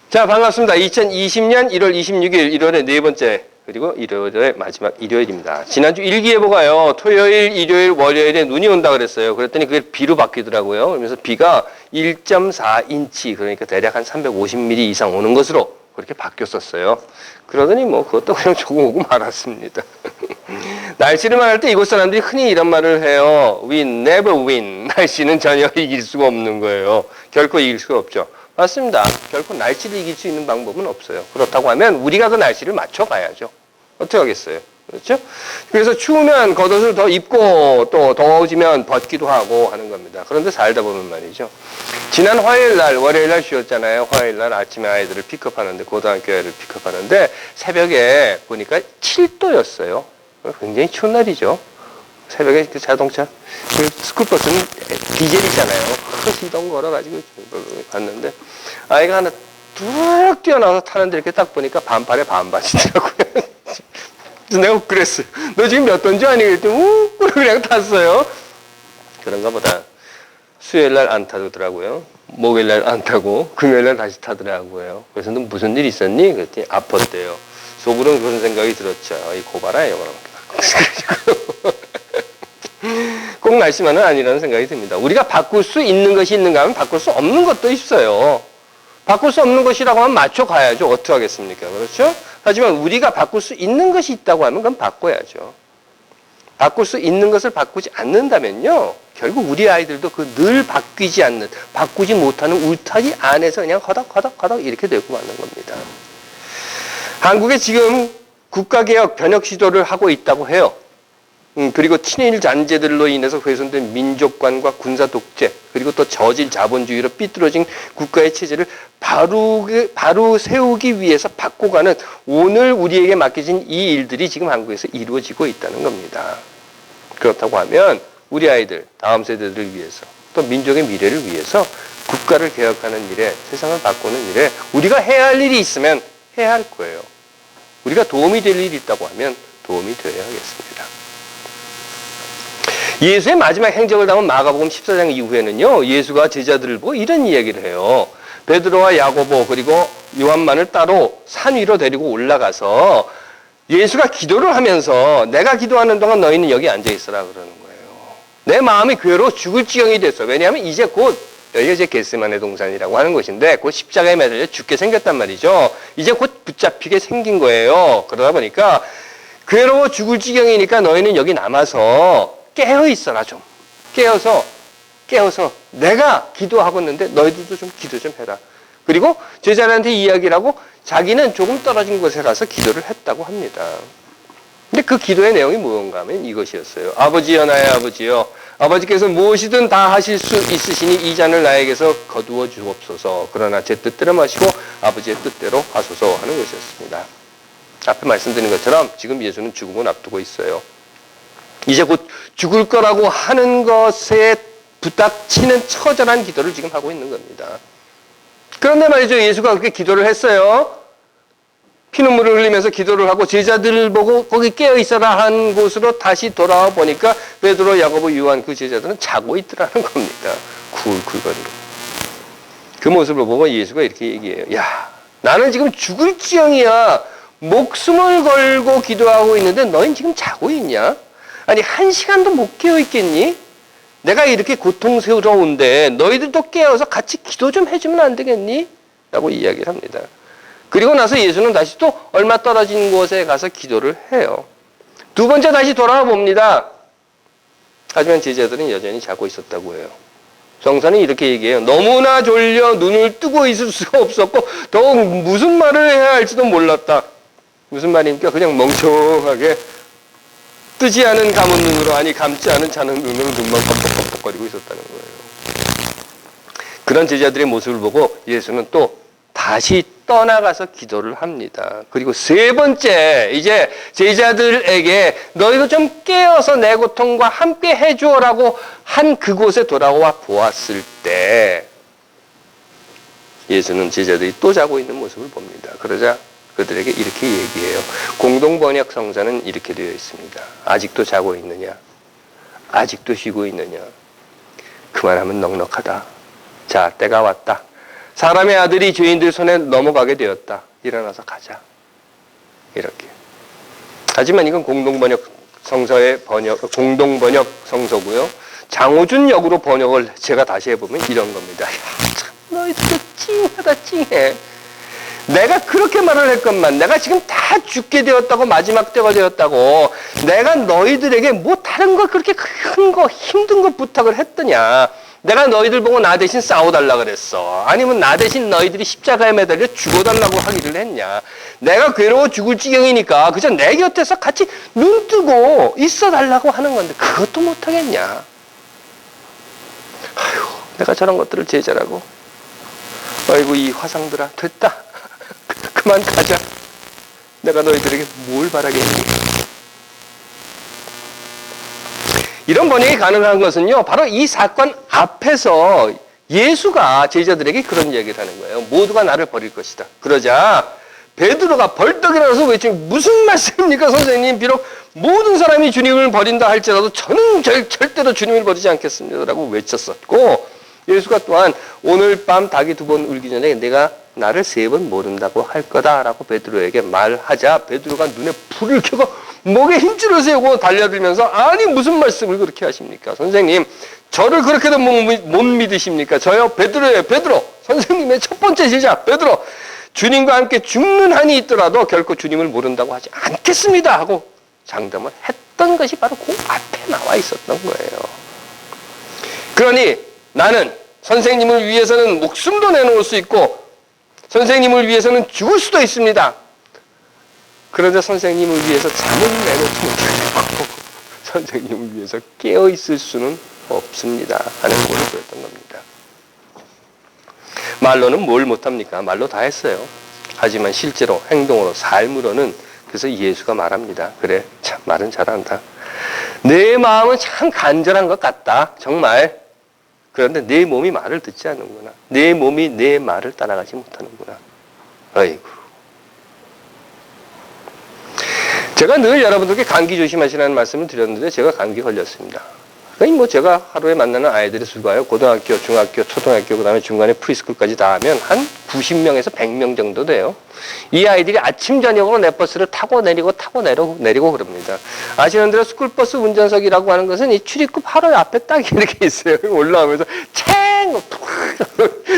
자, 반갑습니다. 2020년 1월 26일, 1월의 네 번째, 그리고 1월의 마지막 일요일입니다. 지난주 일기예보가요, 토요일, 일요일, 월요일에 눈이 온다 그랬어요. 그랬더니 그게 비로 바뀌더라고요. 그러면서 비가 1.4인치, 그러니까 대략 한 350mm 이상 오는 것으로 그렇게 바뀌었었어요. 그러더니 뭐 그것도 그냥 조금 오고 말았습니다. 날씨를 말할 때 이곳 사람들이 흔히 이런 말을 해요. We never win. 날씨는 전혀 이길 수가 없는 거예요. 결코 이길 수가 없죠. 맞습니다. 결코 날씨를 이길 수 있는 방법은 없어요. 그렇다고 하면 우리가 그 날씨를 맞춰가야죠. 어떻게 하겠어요? 그렇죠? 그래서 추우면 겉옷을 더 입고 또 더워지면 벗기도 하고 하는 겁니다. 그런데 살다 보면 말이죠. 지난 화요일 날, 월요일 날 쉬었잖아요. 화요일 날 아침에 아이들을 픽업하는데, 고등학교 아이를 픽업하는데 새벽에 보니까 7도였어요. 굉장히 추운 날이죠. 새벽에 그 자동차, 그 스쿨버스는 디젤이잖아요. 큰 시동 걸어가지고 갔는데 아이가 하나 뚝 뛰어나와서 타는데 이렇게 딱 보니까 반팔에 반바지더라고요. 그래서 내가 그랬어요. 너 지금 몇 도인지 아니? 그랬더니 그냥 탔어요. 그런가 보다. 수요일 날 안 타더라고요. 목요일 날 안 타고 금요일 날 다시 타더라고요. 그래서 너 무슨 일 있었니? 그랬더니 아팠대요. 속으로는 그런 생각이 들었죠. 이 고발아요. 꼭 날씨만은 아니라는 생각이 듭니다. 우리가 바꿀 수 있는 것이 있는가 하면 바꿀 수 없는 것도 있어요. 바꿀 수 없는 것이라고 하면 맞춰가야죠. 어떻게 하겠습니까? 그렇죠? 하지만 우리가 바꿀 수 있는 것이 있다고 하면 그건 바꿔야죠. 바꿀 수 있는 것을 바꾸지 않는다면요. 결국 우리 아이들도 그 늘 바뀌지 않는, 바꾸지 못하는 울타리 안에서 그냥 허덕허덕 이렇게 되고 마는 겁니다. 한국에 지금 국가개혁 변혁 시도를 하고 있다고 해요. 그리고 친일 잔재들로 인해서 훼손된 민족관과 군사 독재, 그리고 또 저질 자본주의로 삐뚤어진 국가의 체제를 바로 세우기 위해서 바꿔가는 오늘 우리에게 맡겨진 이 일들이 지금 한국에서 이루어지고 있다는 겁니다. 그렇다고 하면 우리 아이들, 다음 세대들을 위해서, 또 민족의 미래를 위해서 국가를 개혁하는 일에, 세상을 바꾸는 일에 우리가 해야 할 일이 있으면 해야 할 거예요. 우리가 도움이 될 일이 있다고 하면 도움이 되어야 하겠습니다. 예수의 마지막 행적을 담은 마가복음 14장 이후에는요, 예수가 제자들을 보고 이런 이야기를 해요. 베드로와 야고보 그리고 요한만을 따로 산 위로 데리고 올라가서 예수가 기도를 하면서 내가 기도하는 동안 너희는 여기 앉아 있어라 그러는 거예요. 내 마음이 괴로워 죽을 지경이 됐어. 왜냐하면 이제 곧 여기가 이제 겟세마네 동산이라고 하는 곳인데 곧 십자가에 매달려 죽게 생겼단 말이죠. 이제 곧 붙잡히게 생긴 거예요. 그러다 보니까 괴로워 죽을 지경이니까 너희는 여기 남아서 깨어 있어라 좀. 깨어서 내가 기도하고 있는데 너희들도 좀 기도 좀 해라. 그리고 제자들한테 이야기를 하고 자기는 조금 떨어진 곳에 가서 기도를 했다고 합니다. 근데 그 기도의 내용이 무언가 하면 이것이었어요. 아버지여 나의 아버지여, 아버지께서 무엇이든 다 하실 수 있으시니 이 잔을 나에게서 거두어 주옵소서. 그러나 제 뜻대로 마시고 아버지의 뜻대로 하소서 하는 것이었습니다. 앞에 말씀드린 것처럼 지금 예수는 죽음을 앞두고 있어요. 이제 곧 죽을 거라고 하는 것에 부닥치는 처절한 기도를 지금 하고 있는 겁니다. 그런데 말이죠. 예수가 그렇게 기도를 했어요. 피눈물을 흘리면서 기도를 하고 제자들을 보고 거기 깨어 있어라 한 곳으로 다시 돌아와 보니까 베드로, 야고보, 요한 그 제자들은 자고 있더라는 겁니다. 쿨쿨거리고. 그 모습을 보고 예수가 이렇게 얘기해요. 야, 나는 지금 죽을 지경이야. 목숨을 걸고 기도하고 있는데 너희는 지금 자고 있냐? 아니, 한 시간도 못 깨어 있겠니? 내가 이렇게 고통스러운데 너희들도 깨어서 같이 기도 좀 해주면 안 되겠니? 라고 이야기를 합니다. 그리고 나서 예수는 다시 또 얼마 떨어진 곳에 가서 기도를 해요. 두 번째 다시 돌아와 봅니다. 하지만 제자들은 여전히 자고 있었다고 해요. 성서는 이렇게 얘기해요. 너무나 졸려 눈을 뜨고 있을 수가 없었고 더욱 무슨 말을 해야 할지도 몰랐다. 무슨 말입니까? 그냥 멍청하게 뜨지 않은 감은 눈으로, 아니 감지 않은 자는 눈으로 눈만 뻑뻑뻑거리고 있었다는 거예요. 그런 제자들의 모습을 보고 예수는 또 다시 떠나가서 기도를 합니다. 그리고 세 번째, 이제 제자들에게 너희도 좀 깨어서 내 고통과 함께 해주어라고 한 그곳에 돌아와 보았을 때 예수는 제자들이 또 자고 있는 모습을 봅니다. 그러자 그들에게 이렇게 얘기해요. 공동번역 성서는 이렇게 되어 있습니다. 아직도 자고 있느냐? 아직도 쉬고 있느냐? 그만하면 넉넉하다. 자, 때가 왔다. 사람의 아들이 죄인들 손에 넘어가게 되었다. 일어나서 가자. 이렇게. 하지만 이건 공동번역 성서고요. 장호준 역으로 번역을 제가 다시 해보면 이런 겁니다. 야, 참 너희들 찡하다 찡해. 내가 그렇게 말을 했건만 내가 지금 다 죽게 되었다고 마지막 때가 되었다고 내가 너희들에게 뭐 다른 거 그렇게 큰 거 힘든 거 부탁을 했더냐. 내가 너희들 보고 나 대신 싸워달라 그랬어. 아니면 나 대신 너희들이 십자가에 매달려 죽어달라고 하기를 했냐. 내가 괴로워 죽을 지경이니까 그저 내 곁에서 같이 눈 뜨고 있어달라고 하는 건데 그것도 못하겠냐. 아휴, 내가 저런 것들을 제자라고. 아이고 이 화상들아 됐다. 그만 가자. 내가 너희들에게 뭘 바라겠니? 이런 번역이 가능한 것은요, 바로 이 사건 앞에서 예수가 제자들에게 그런 이야기를 하는 거예요. 모두가 나를 버릴 것이다. 그러자 베드로가 벌떡 일어나서 외치니 무슨 말씀입니까 선생님? 비록 모든 사람이 주님을 버린다 할지라도 저는 절대로 주님을 버리지 않겠습니다 라고 외쳤었고, 예수가 또한 오늘 밤 닭이 2번 울기 전에 내가 나를 3번 모른다고 할 거다라고 베드로에게 말하자 베드로가 눈에 불을 켜고 목에 힘줄을 세우고 달려들면서 아니 무슨 말씀을 그렇게 하십니까? 선생님 저를 그렇게도 못 믿으십니까? 저요 베드로예요. 베드로 선생님의 첫 번째 제자 베드로 주님과 함께 죽는 한이 있더라도 결코 주님을 모른다고 하지 않겠습니다 하고 장담을 했던 것이 바로 그 앞에 나와 있었던 거예요. 그러니 나는 선생님을 위해서는 목숨도 내놓을 수 있고 선생님을 위해서는 죽을 수도 있습니다. 그런데 선생님을 위해서 잠을 내놓지 못하고 선생님을 위해서 깨어있을 수는 없습니다 하는 고백을 했던 겁니다. 말로는 뭘 못합니까? 말로 다 했어요. 하지만 실제로 행동으로 삶으로는 그래서 예수가 말합니다. 그래 참 말은 잘한다. 내 마음은 참 간절한 것 같다. 정말. 그런데 내 몸이 말을 듣지 않는구나. 내 몸이 내 말을 따라가지 못하는구나. 아이고. 제가 늘 여러분들께 감기 조심하시라는 말씀을 드렸는데 제가 감기 걸렸습니다. 그러니까 뭐 제가 하루에 만나는 아이들의 수가요. 고등학교, 중학교, 초등학교, 그 다음에 중간에 프리스쿨까지 다 하면 한 90명에서 100명 정도 돼요. 이 아이들이 아침, 저녁으로 내 버스를 타고 내리고 그럽니다. 아시는 대로 스쿨버스 운전석이라고 하는 것은 이 출입구 바로 앞에 딱 이렇게 있어요. 올라오면서 챙!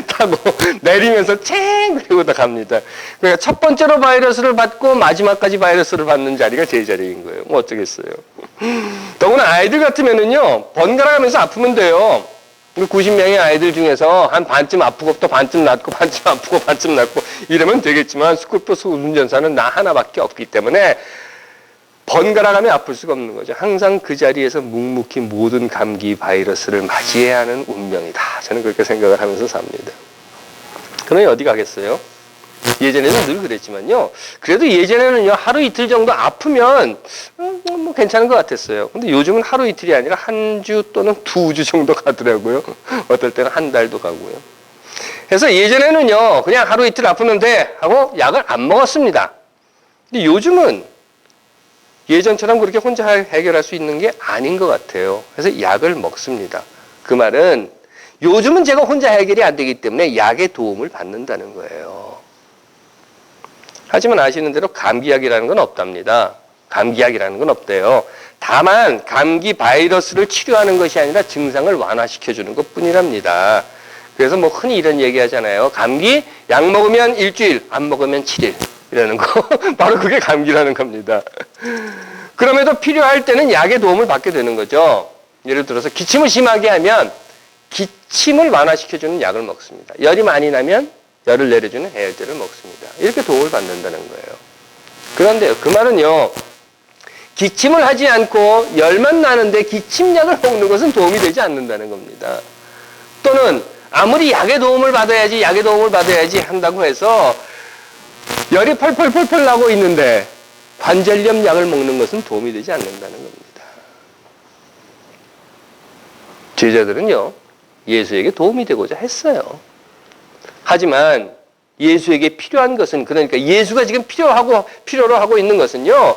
타고 내리면서 챙! 그리고 다 갑니다. 그러니까 첫 번째로 바이러스를 받고 마지막까지 바이러스를 받는 자리가 제 자리인 거예요. 뭐 어쩌겠어요. 더구나 아이들 같으면은요, 번갈아가면서 아프면 돼요. 90명의 아이들 중에서 한 반쯤 아프고 또 반쯤 낫고 반쯤 아프고 반쯤 낫고 이러면 되겠지만 스쿨버스 운전사는 나 하나밖에 없기 때문에 번갈아가며 아플 수가 없는 거죠. 항상 그 자리에서 묵묵히 모든 감기 바이러스를 맞이해야 하는 운명이다. 저는 그렇게 생각을 하면서 삽니다. 그러니 어디 가겠어요? 예전에는 늘 그랬지만요. 그래도 예전에는요, 하루 이틀 정도 아프면 뭐 괜찮은 것 같았어요. 근데 요즘은 하루 이틀이 아니라 한 주 또는 2주 정도 가더라고요. 어떨 때는 한 달도 가고요. 그래서 예전에는요, 그냥 하루 이틀 아프면 돼 하고 약을 안 먹었습니다. 근데 요즘은 예전처럼 그렇게 혼자 해결할 수 있는 게 아닌 것 같아요. 그래서 약을 먹습니다. 그 말은 요즘은 제가 혼자 해결이 안 되기 때문에 약의 도움을 받는다는 거예요. 하지만 아시는 대로 감기약이라는 건 없답니다. 감기약이라는 건 없대요. 다만 감기 바이러스를 치료하는 것이 아니라 증상을 완화시켜주는 것뿐이랍니다. 그래서 뭐 흔히 이런 얘기 하잖아요. 감기 약 먹으면 일주일, 안 먹으면 7일 이라는 거. 바로 그게 감기라는 겁니다. 그럼에도 필요할 때는 약의 도움을 받게 되는 거죠. 예를 들어서 기침을 심하게 하면 기침을 완화시켜주는 약을 먹습니다. 열이 많이 나면 열을 내려주는 해열제를 먹습니다. 이렇게 도움을 받는다는 거예요. 그런데요, 그 말은요, 기침을 하지 않고 열만 나는데 기침약을 먹는 것은 도움이 되지 않는다는 겁니다. 또는 아무리 약의 도움을 받아야지 한다고 해서 열이 펄펄펄펄 나고 있는데 관절염 약을 먹는 것은 도움이 되지 않는다는 겁니다. 제자들은요, 예수에게 도움이 되고자 했어요. 하지만 예수에게 필요한 것은, 그러니까 예수가 지금 필요로 하고 있는 것은요,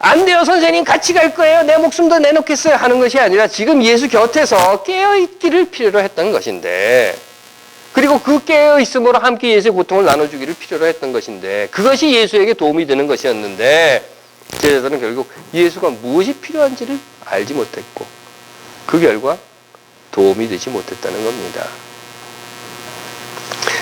안 돼요 선생님 같이 갈 거예요 내 목숨도 내놓겠어요 하는 것이 아니라 지금 예수 곁에서 깨어있기를 필요로 했던 것인데, 그리고 그 깨어있음으로 함께 예수의 고통을 나눠주기를 필요로 했던 것인데 그것이 예수에게 도움이 되는 것이었는데 제자들은 결국 예수가 무엇이 필요한지를 알지 못했고 그 결과 도움이 되지 못했다는 겁니다.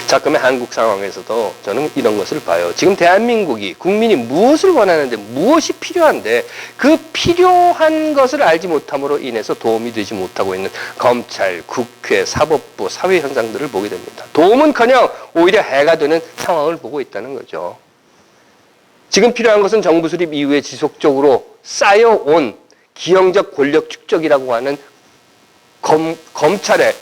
자, 그러면 한국 상황에서도 저는 이런 것을 봐요. 지금 대한민국이 국민이 무엇을 원하는데 무엇이 필요한데 그 필요한 것을 알지 못함으로 인해서 도움이 되지 못하고 있는 검찰, 국회, 사법부, 사회 현상들을 보게 됩니다. 도움은커녕 오히려 해가 되는 상황을 보고 있다는 거죠. 지금 필요한 것은 정부 수립 이후에 지속적으로 쌓여온 기형적 권력 축적이라고 하는 검찰의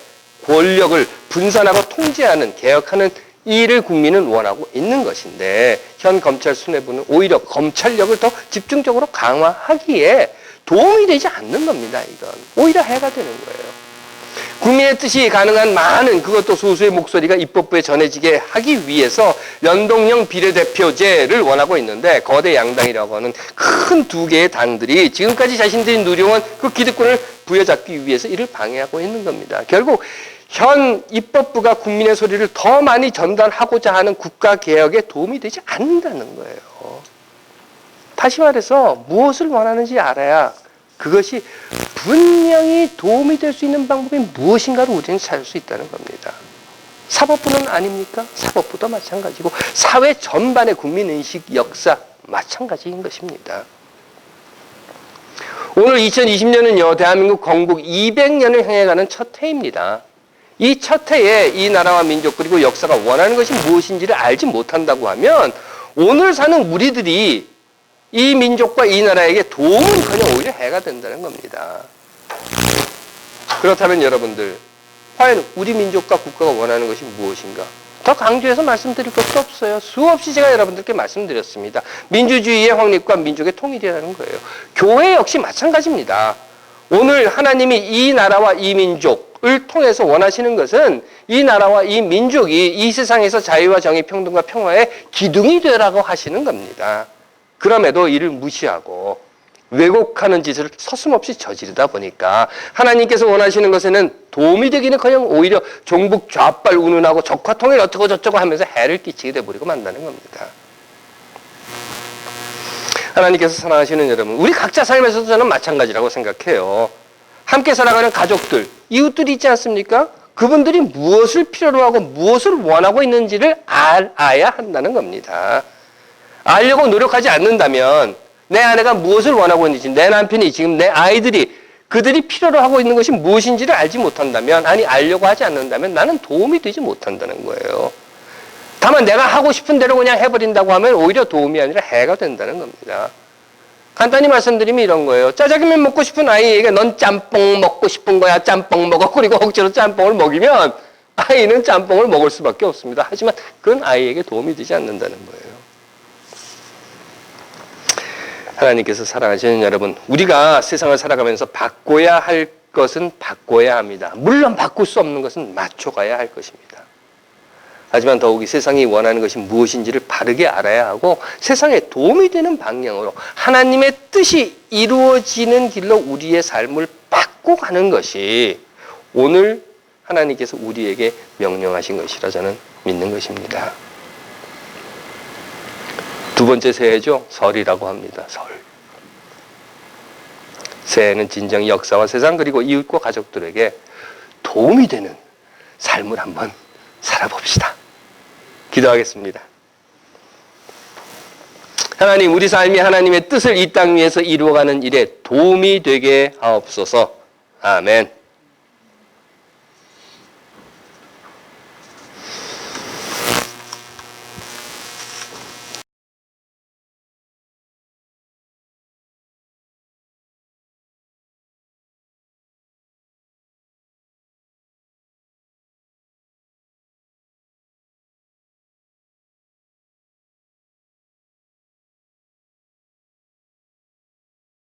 권력을 분산하고 통제하는, 개혁하는 일을 국민은 원하고 있는 것인데 현 검찰 수뇌부는 오히려 검찰력을 더 집중적으로 강화하기에 도움이 되지 않는 겁니다. 이건 오히려 해가 되는 거예요. 국민의 뜻이 가능한 많은 그것도 소수의 목소리가 입법부에 전해지게 하기 위해서 연동형 비례대표제를 원하고 있는데 거대 양당이라고 하는 큰 두 개의 당들이 지금까지 자신들이 누려온 그 기득권을 부여잡기 위해서 이를 방해하고 있는 겁니다. 결국 현 입법부가 국민의 소리를 더 많이 전달하고자 하는 국가개혁에 도움이 되지 않는다는 거예요. 다시 말해서 무엇을 원하는지 알아야 그것이 분명히 도움이 될 수 있는 방법이 무엇인가를 우리는 찾을 수 있다는 겁니다. 사법부는 아닙니까? 사법부도 마찬가지고 사회 전반의 국민의식, 역사 마찬가지인 것입니다. 오늘 2020년은요. 대한민국 건국 200년을 향해가는 첫 해입니다. 이 첫 해에 이 나라와 민족 그리고 역사가 원하는 것이 무엇인지를 알지 못한다고 하면 오늘 사는 우리들이 이 민족과 이 나라에게 도움은커녕 오히려 해가 된다는 겁니다. 그렇다면 여러분들 과연 우리 민족과 국가가 원하는 것이 무엇인가? 더 강조해서 말씀드릴 것도 없어요. 수없이 제가 여러분들께 말씀드렸습니다. 민주주의의 확립과 민족의 통일이라는 거예요. 교회 역시 마찬가지입니다. 오늘 하나님이 이 나라와 이 민족을 통해서 원하시는 것은 이 나라와 이 민족이 이 세상에서 자유와 정의, 평등과 평화의 기둥이 되라고 하시는 겁니다. 그럼에도 이를 무시하고 왜곡하는 짓을 서슴없이 저지르다 보니까 하나님께서 원하시는 것에는 도움이 되기는커녕 오히려 종북 좌빨 운운하고 적화통일 어쩌고 저쩌고 하면서 해를 끼치게 돼버리고 만다는 겁니다. 하나님께서 사랑하시는 여러분, 우리 각자 삶에서도 저는 마찬가지라고 생각해요. 함께 살아가는 가족들, 이웃들이 있지 않습니까? 그분들이 무엇을 필요로 하고 무엇을 원하고 있는지를 알아야 한다는 겁니다. 알려고 노력하지 않는다면 내 아내가 무엇을 원하고 있는지, 내 남편이 지금 내 아이들이 그들이 필요로 하고 있는 것이 무엇인지를 알지 못한다면, 아니 알려고 하지 않는다면 나는 도움이 되지 못한다는 거예요. 다만 내가 하고 싶은 대로 그냥 해버린다고 하면 오히려 도움이 아니라 해가 된다는 겁니다. 간단히 말씀드리면 이런 거예요. 짜장면 먹고 싶은 아이에게 넌 짬뽕 먹고 싶은 거야, 짬뽕 먹어. 그리고 억지로 짬뽕을 먹이면 아이는 짬뽕을 먹을 수밖에 없습니다. 하지만 그건 아이에게 도움이 되지 않는다는 거예요. 하나님께서 사랑하시는 여러분, 우리가 세상을 살아가면서 바꿔야 할 것은 바꿔야 합니다. 물론 바꿀 수 없는 것은 맞춰가야 할 것입니다. 하지만 더욱이 세상이 원하는 것이 무엇인지를 바르게 알아야 하고 세상에 도움이 되는 방향으로 하나님의 뜻이 이루어지는 길로 우리의 삶을 바꿔가는 것이 오늘 하나님께서 우리에게 명령하신 것이라 저는 믿는 것입니다. 두 번째 새해죠. 설이라고 합니다. 설. 새해는 진정 역사와 세상 그리고 이웃과 가족들에게 도움이 되는 삶을 한번 살아봅시다. 기도하겠습니다. 하나님, 우리 삶이 하나님의 뜻을 이 땅 위에서 이루어가는 일에 도움이 되게 하옵소서. 아멘.